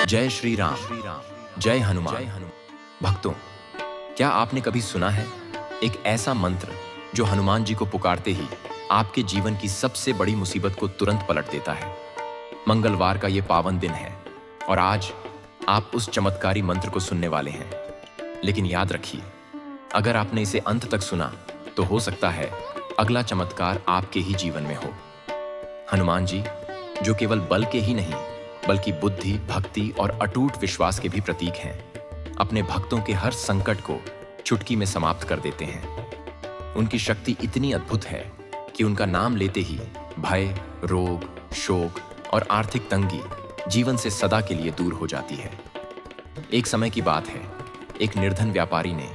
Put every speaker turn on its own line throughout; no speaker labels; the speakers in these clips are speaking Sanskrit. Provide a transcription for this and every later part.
जय श्री राम, जय हनुमान। भक्तों, क्या आपने कभी सुना है एक ऐसा मंत्र जो हनुमान जी को पुकारते ही आपके जीवन की सबसे बड़ी मुसीबत को तुरंत पलट देता है? मंगलवार का ये पावन दिन है और आज आप उस चमत्कारी मंत्र को सुनने वाले हैं। लेकिन याद रखिए, अगर आपने इसे अंत तक सुना तो हो सकता है अगला चमत्कार आपके ही जीवन में हो। हनुमान जी, जो केवल बल के ही नहीं बल्कि बुद्धि, भक्ति और अटूट विश्वास के भी प्रतीक हैं, अपने भक्तों के हर संकट को चुटकी में समाप्त कर देते हैं। उनकी शक्ति इतनी अद्भुत है कि उनका नाम लेते ही भय, रोग, शोक और आर्थिक तंगी जीवन से सदा के लिए दूर हो जाती है। एक समय की बात है, एक निर्धन व्यापारी ने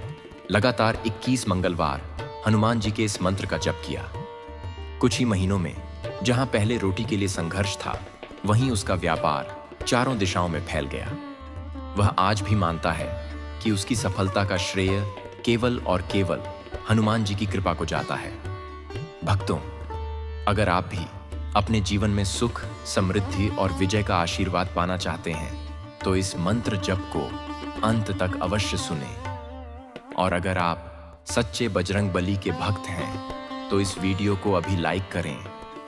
लगातार 21 मंगलवार हनुमान जी के इस मंत्र का जप किया। कुछ ही महीनों में जहां पहले रोटी के लिए संघर्ष था, वहीं उसका व्यापार चारों दिशाओं में फैल गया। वह आज भी मानता है कि उसकी सफलता का श्रेय केवल और केवल हनुमान जी की कृपा को जाता है। भक्तों, अगर आप भी अपने जीवन में सुख, समृद्धि और विजय का आशीर्वाद पाना चाहते हैं तो इस मंत्र जप को अंत तक अवश्य सुनें। और अगर आप सच्चे बजरंग बली के भक्त हैं तो इस वीडियो को अभी लाइक करें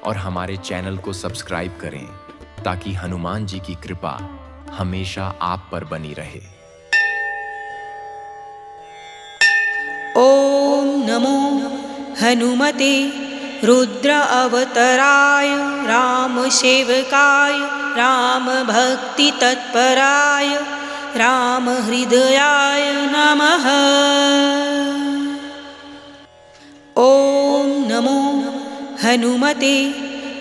और हमारे चैनल को सब्सक्राइब करें ताकि हनुमान जी की कृपा हमेशा आप पर बनी रहे।
ओम नमो हनुमते रुद्र अवतराय राम सेवकाय राम भक्ति तत्पराय राम हृदयाय नमः। ओम नमो हनुमते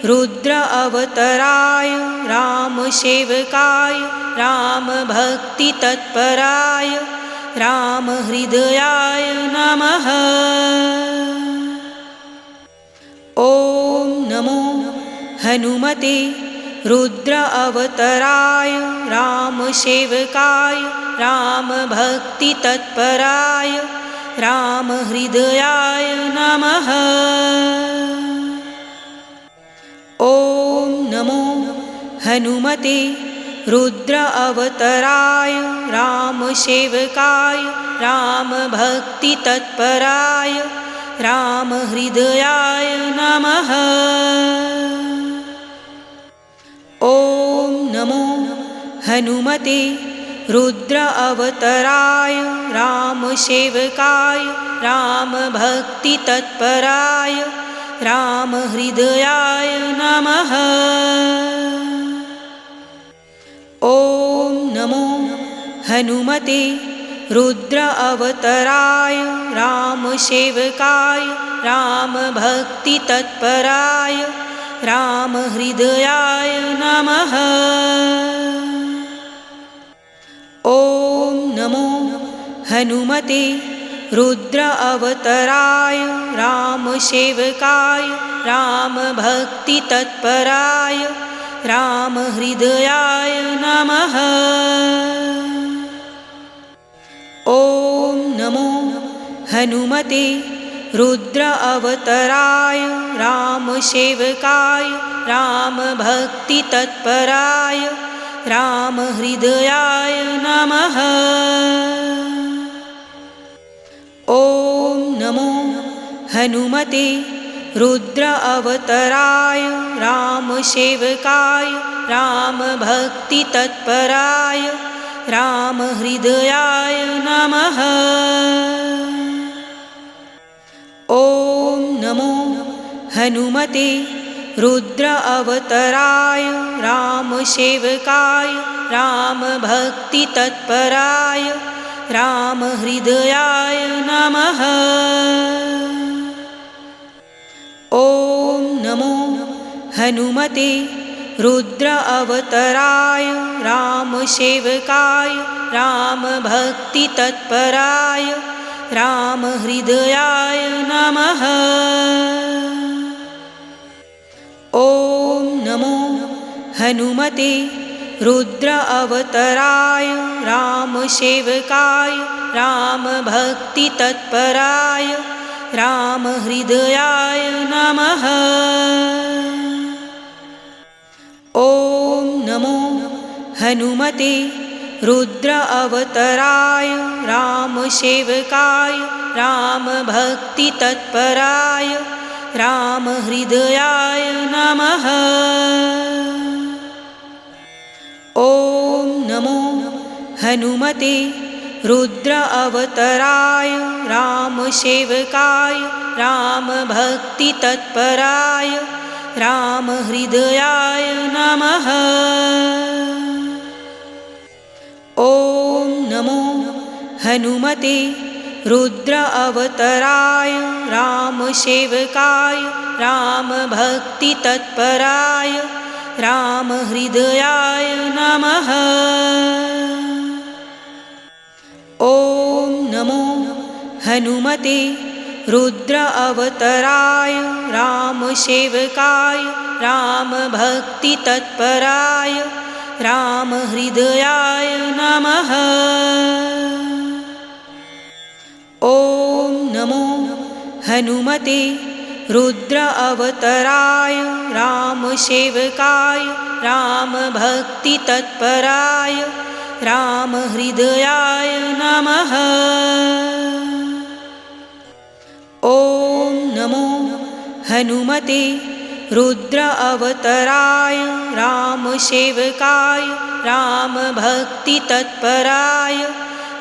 रुद्र अवतराय राम सेवकाय राम भक्ति तत्पराय राम हृदयाय नमः। ओम नमो हनुमते रुद्र अवतराय राम सेवकाय राम भक्ति तत्पराय राम हृदयाय नमः। ओम नमो हनुमते रुद्र अवतराय राम सेवकाय राम भक्ति तत्पराय राम हृदयाय नमः। ओम नमो हनुमते रुद्र अवतराय राम सेवकाय राम भक्ति तत्पराय राम हृदयाय नमः। ओम नमो हनुमते रुद्र अवतराय राम सेवकाय राम भक्ति तत्पराय राम हृदयाय नमः। ओम नमो हनुमते रुद्र अवतराय राम सेवकाय राम भक्ति तत्पराय राम हृदयाय नमः। ओम नमो हनुमते रुद्र अवतराय राम सेवकाय राम भक्ति तत्पराय राम हृदयाय नमः। ओम नमो हनुमते रुद्र अवतराय राम सेवकाय राम भक्ति तत्पराय राम हृदयाय नमः। ओम नमो हनुमते रुद्र अवतराय राम सेवकाय राम भक्ति तत्पराय राम हृदयाय नमः। ओम नमो हनुमते रुद्र अवतराय राम सेवकाय राम भक्ति तत्पराय राम हृदयाय नमः। ओम नमो हनुमते रुद्र अवतराय राम सेवकाय राम भक्ति तत्पराय राम हृदयाय नमः। ओम नमो हनुमते रुद्र अवतराय रामसेवकाय रामभक्तितत्पराय रामहृदयाय नमः। ॐ नमो हनुमते रुद्र अवतराय रामसेवकाय रामभक्तितत्पराय रामहृदयाय नमः। ॐ नमो हनुमते रुद्र अवतराय रामसेवकाय रामभक्तितत्पराय रामहृदयाय नमः। ॐ नमो हनुमते रुद्र अवतराय रामसेवकाय रामभक्तितत्पराय रामहृदयाय नमः। ॐ नमो हनुमते रुद्र अवतराय रामसेवकाय रामभक्तितत्पराय रामहृदयाय नमः। ॐ नमो हनुमते रुद्र अवतराय रामसेवकाय रामभक्तितत्पराय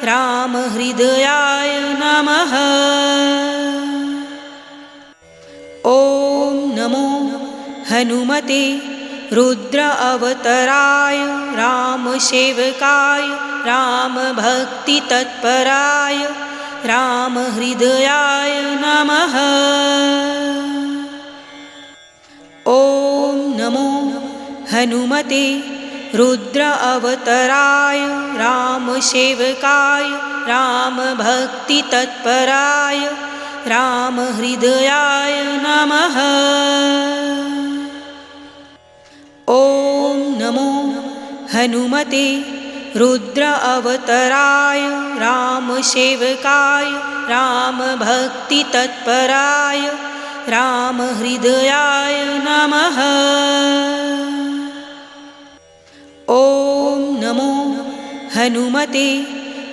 रामहृदयाय नमः। ॐ नमो हनुमते रुद्र अवतराय रामसेवकाय रामभक्तितत्पराय रामहृदयाय नमः। ॐ नमो हनुमते रुद्र अवतराय रामसेवकाय रामभक्तितत्पराय रामहृदयाय नमः। ॐ नमो हनुमते रुद्र अवतराय रामसेवकाय रामभक्तितत्पराय रामहृदयाय नमः। ॐ नमो हनुमते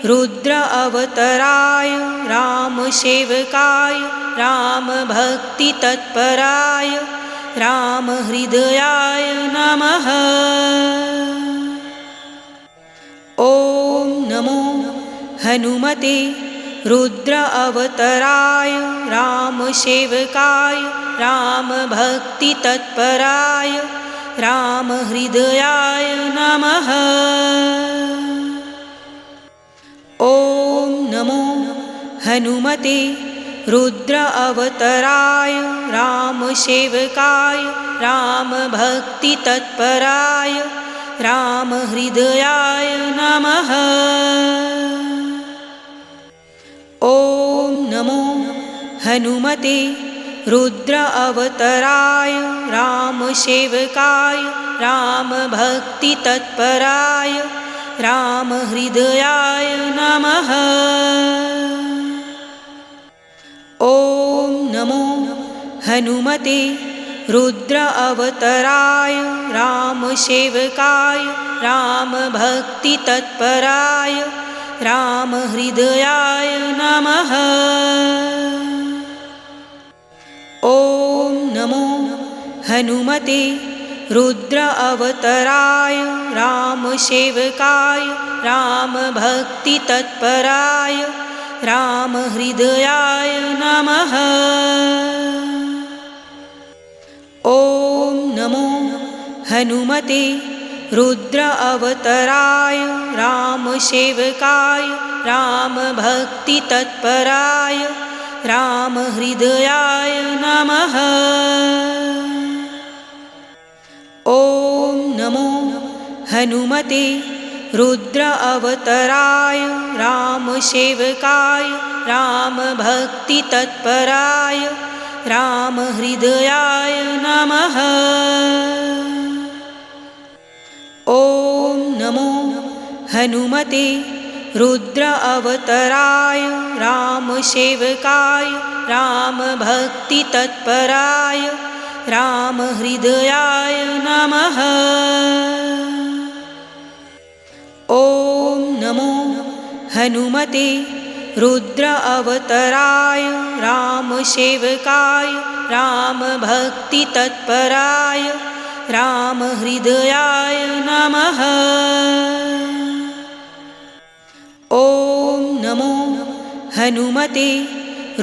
रुद्र अवतराय रामसेवकाय रामभक्तितत्पराय रामहृदयाय नमः। ॐ नमो हनुमते रुद्र अवतराय रामसेवकाय रामभक्तितत्पराय रामहृदयाय नमः। ॐ नमो हनुमते रुद्र अवतराय रामसेवकाय रामभक्तितत्पराय रामहृदयाय नमः। ॐ नमो हनुमते रुद्र अवतराय रामसेवकाय रामभक्तितत्पराय रामहृदयाय नमः। ॐ नमो हनुमते रुद्र अवतराय रामसेवकाय रामभक्तितत्पराय रामहृदयाय नमः। ॐ नमो हनुमते रुद्र अवतराय रामसेवकाय रामभक्तितत्पराय रामहृदयाय नमः। ॐ नमो हनुमते रुद्र अवतराय रामसेवकाय रामभक्तितत्पराय रामहृदयाय नमः। ॐ नमो हनुमते रुद्र अवतराय रामसेवकाय रामभक्तितत्पराय रामहृदयाय नमः। ॐ नमो हनुमते रुद्र अवतराय रामसेवकाय रामभक्तितत्पराय रामहृदयाय नमः। हनुमते रुद्र अवतराय रामसेवकाय रामभक्तितत्पराय रामहृदयाय नमः। ॐ नमो हनुमते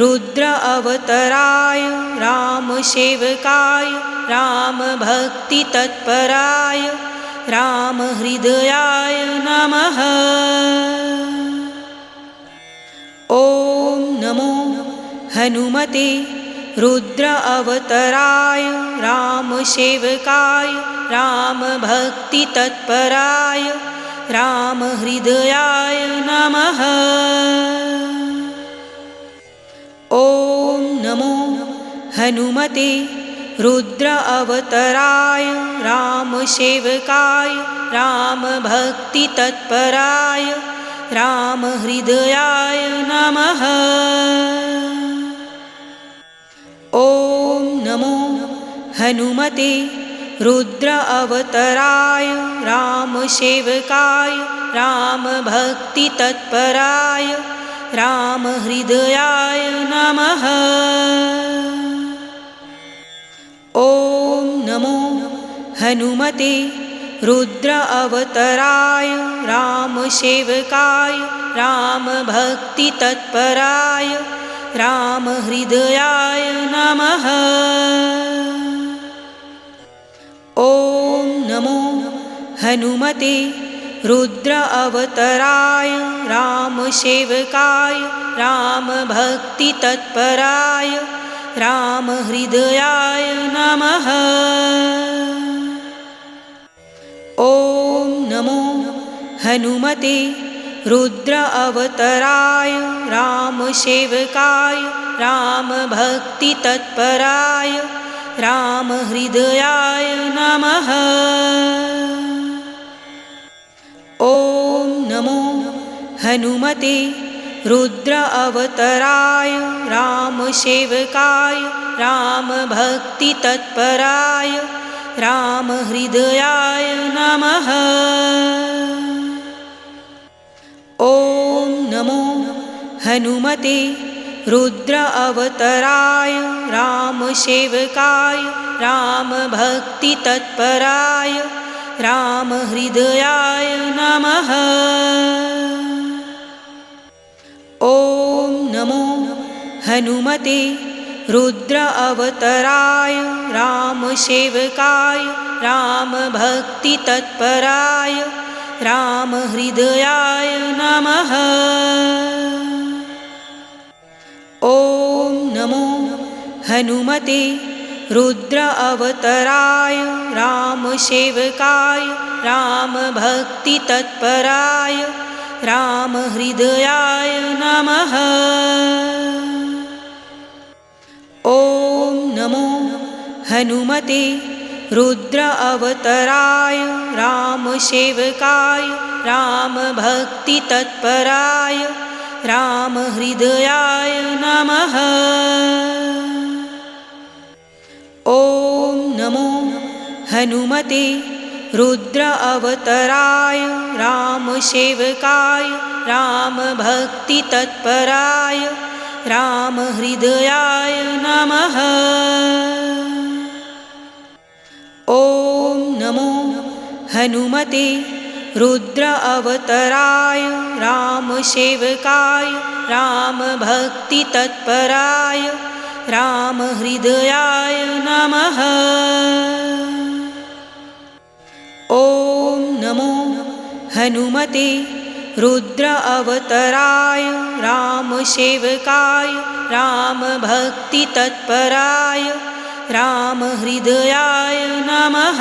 रुद्र अवतराय रामसेवकाय रामभक्तितत्पराय रामहृदयाय नमः। ॐ नमो हनुमते रुद्र अवतराय रामसेवकाय रामभक्तितत्पराय रामहृदयाय नमः। ॐ नमो हनुमते रुद्र अवतराय रामसेवकाय रामभक्तितत्पराय रामहृदयाय नमः। ॐ नमो हनुमते रुद्र अवतराय रामसेवकाय रामभक्तितत्पराय रामहृदयाय नमः। ॐ नमो हनुमते रुद्र अवतराय रामसेवकाय रामभक्तितत्पराय रामहृदयाय नमः। ॐ नमो हनुमते रुद्र अवतराय रामसेवकाय रामभक्तितत्पराय रामहृदयाय नमः। ॐ नमो हनुमते रुद्र अवतराय रामसेवकाय रामभक्तितत्पराय रामहृदयाय नमः। ॐ नमो हनुमते रुद्र अवतराय रामसेवकाय रामभक्तितत्पराय रामहृदयाय नमः। ॐ नमो हनुमते रुद्र अवतराय रामसेवकाय रामभक्तितत्पराय रामहृदयाय नमः। ॐ नमो हनुमते रुद्र अवतराय रामसेवकाय रामभक्तितत्पराय रामहृदयाय नमः। ॐ नमो हनुमते रुद्र अवतराय रामसेवकाय रामभक्तितत्पराय रामहृदयाय नमः। ॐ नमो हनुमते रुद्र अवतराय रामसेवकाय रामभक्तितत्पराय रामहृदयाय नमः। ॐ नमो हनुमते रुद्र अवतराय रामसेवकाय रामभक्तितत्पराय रामहृदयाय नमः। ॐ नमो हनुमते रुद्र अवतराय रामसेवकाय रामभक्तितत्पराय रामहृदयाय नमः। ॐ नमो हनुमते रुद्र अवतराय रामसेवकाय रामभक्तितत्पराय रामहृदयाय नमः।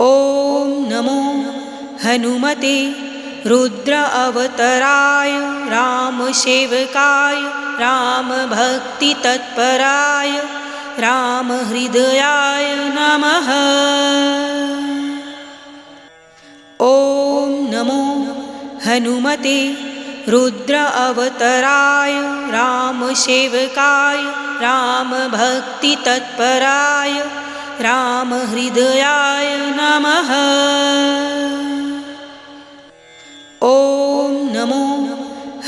ॐ नमो हनुमते रुद्र अवतराय रामसेवकाय रामभक्तितत्पराय रामहृदयाय नमः। ॐ नमो हनुमते रुद्र अवतराय रामसेवकाय रामभक्तितत्पराय रामहृदयाय नमः।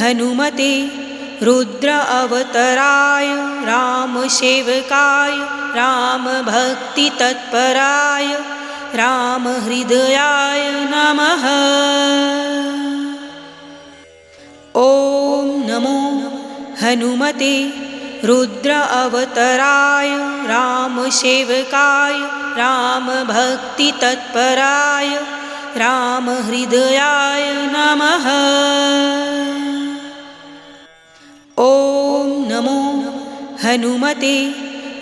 हनुमते रुद्र अवतराय रामसेवकाय रामभक्तितत्पराय रामहृदयाय नमः। ॐ नमो हनुमते रुद्र अवतराय रामसेवकाय रामभक्तितत्पराय रामहृदयाय नमः। ॐ नमो हनुमते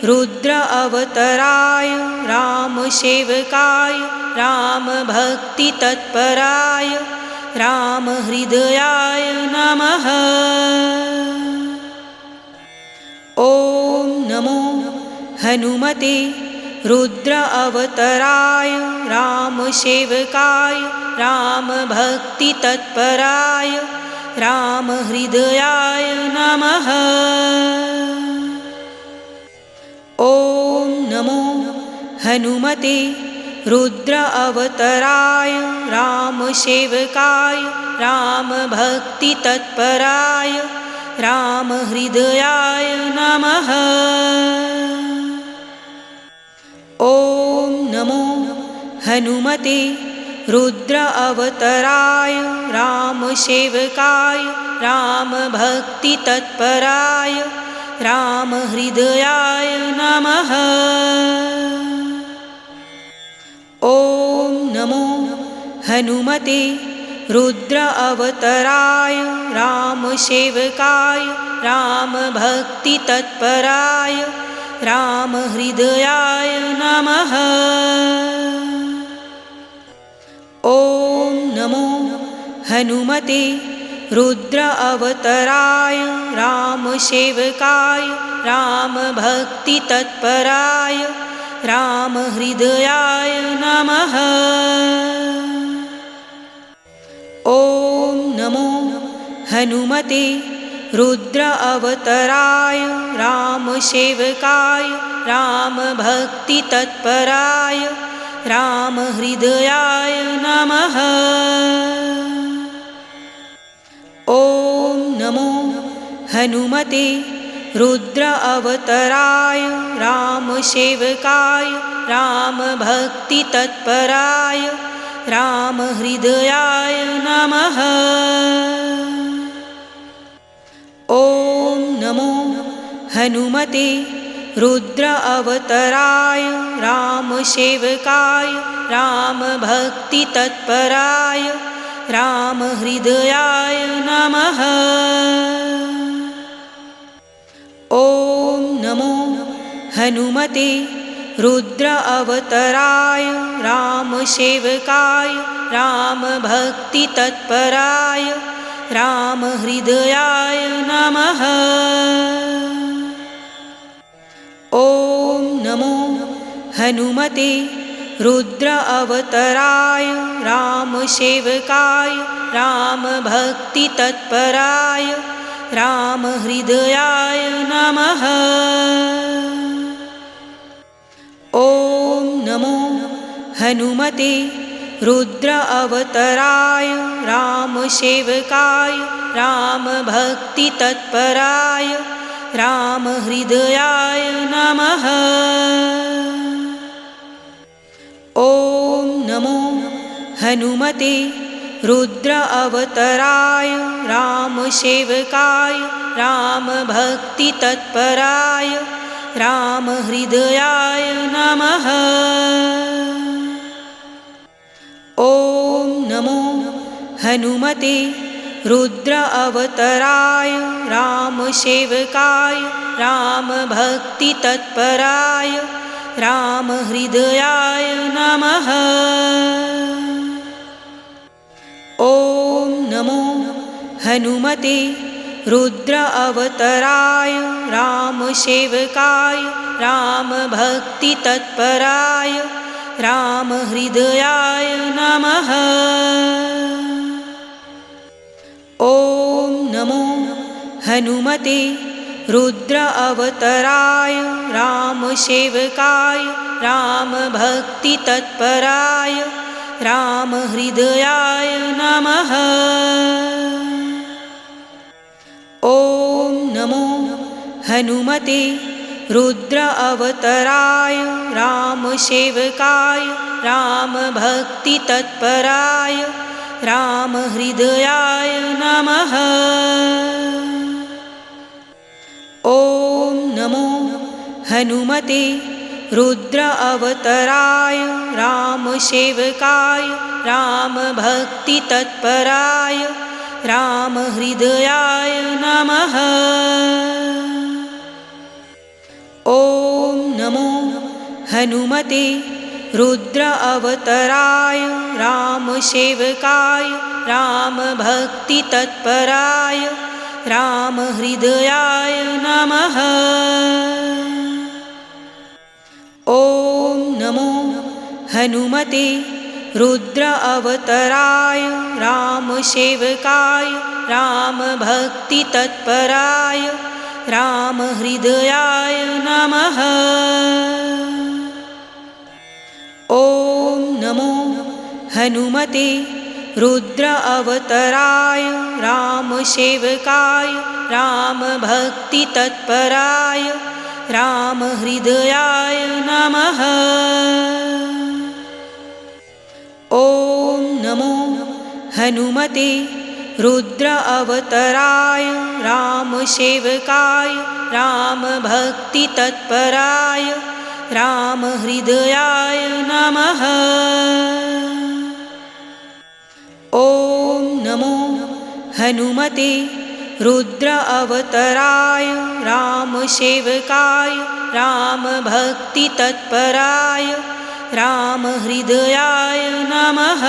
रुद्र अवतराय रामसेवकाय रामभक्तितत्पराय रामहृदयाय नमः। ॐ नमो हनुमते रुद्र अवतराय रामसेवकाय रामभक्तितत्पराय रामहृदयाय नमः। ॐ नमो हनुमते रुद्र अवतराय रामसेवकाय रामभक्तितत्पराय रामहृदयाय नमः। ॐ नमो हनुमते रुद्र अवतराय रामसेवकाय रामभक्तितत्पराय रामहृदयाय नमः। ॐ नमो हनुमते रुद्र अवतराय रामसेवकाय रामभक्तितत्पराय रामहृदयाय नमः। ॐ नमो हनुमते रुद्र अवतराय रामसेवकाय रामभक्तितत्पराय रामहृदयाय नमः। ॐ नमो हनुमते रुद्र अवतराय रामसेवकाय रामभक्तितत्पराय रामहृदयाय नमः। ॐ नमो हनुमते रुद्र अवतराय रामसेवकाय रामभक्तितत्पराय रामहृदयाय नमः। ॐ नमो हनुमते रुद्र अवतराय रामसेवकाय रामभक्तितत्पराय रामहृदयाय नमः। ॐ नमो हनुमते रुद्र अवतराय रामसेवकाय रामभक्तितत्पराय रामहृदयाय नमः। ॐ नमो हनुमते रुद्र अवतराय रामसेवकाय रामभक्तितत्पराय रामहृदयाय नमः। ॐ नमो हनुमते रुद्र अवतराय रामसेवकाय रामभक्तितत्पराय रामहृदयाय नमः। ॐ नमो हनुमते रुद्र अवतराय रामसेवकाय रामभक्तितत्पराय रामहृदयाय नमः। ॐ नमो हनुमते रुद्र अवतराय रामसेवकाय रामभक्तितत्पराय रामहृदयाय नमः। ॐ नमो हनुमते रुद्र अवतराय रामसेवकाय रामभक्तितत्पराय रामहृदयाय नमः। ॐ नमो हनुमते रुद्र अवतराय रामसेवकाय रामभक्तितत्पराय रामहृदयाय नमः। नमो हनुमते रुद्र अवतराय रामसेवकाय रामभक्तितत्पराय रामहृदयाय नमः। ॐ नमो हनुमते रुद्र अवतराय रामसेवकाय रामभक्तितत्पराय रामहृदयाय नमः। ॐ नमो हनुमते रुद्र अवतराय रामसेवकाय रामभक्तितत्पराय रामहृदयाय नमः। ॐ नमो हनुमते रुद्र अवतराय रामसेवकाय रामभक्तितत्पराय रामहृदयाय नमः। ॐ नमो हनुमते रुद्र अवतराय रामसेवकाय रामभक्तितत्पराय रामहृदयाय नमः। ॐ नमो हनुमते रुद्र अवतराय रामसेवकाय रामभक्तितत्पराय रामहृदयाय नमः। ॐ नमो हनुमते रुद्र अवतराय रामसेवकाय रामभक्तितत्पराय रामहृदयाय नमः।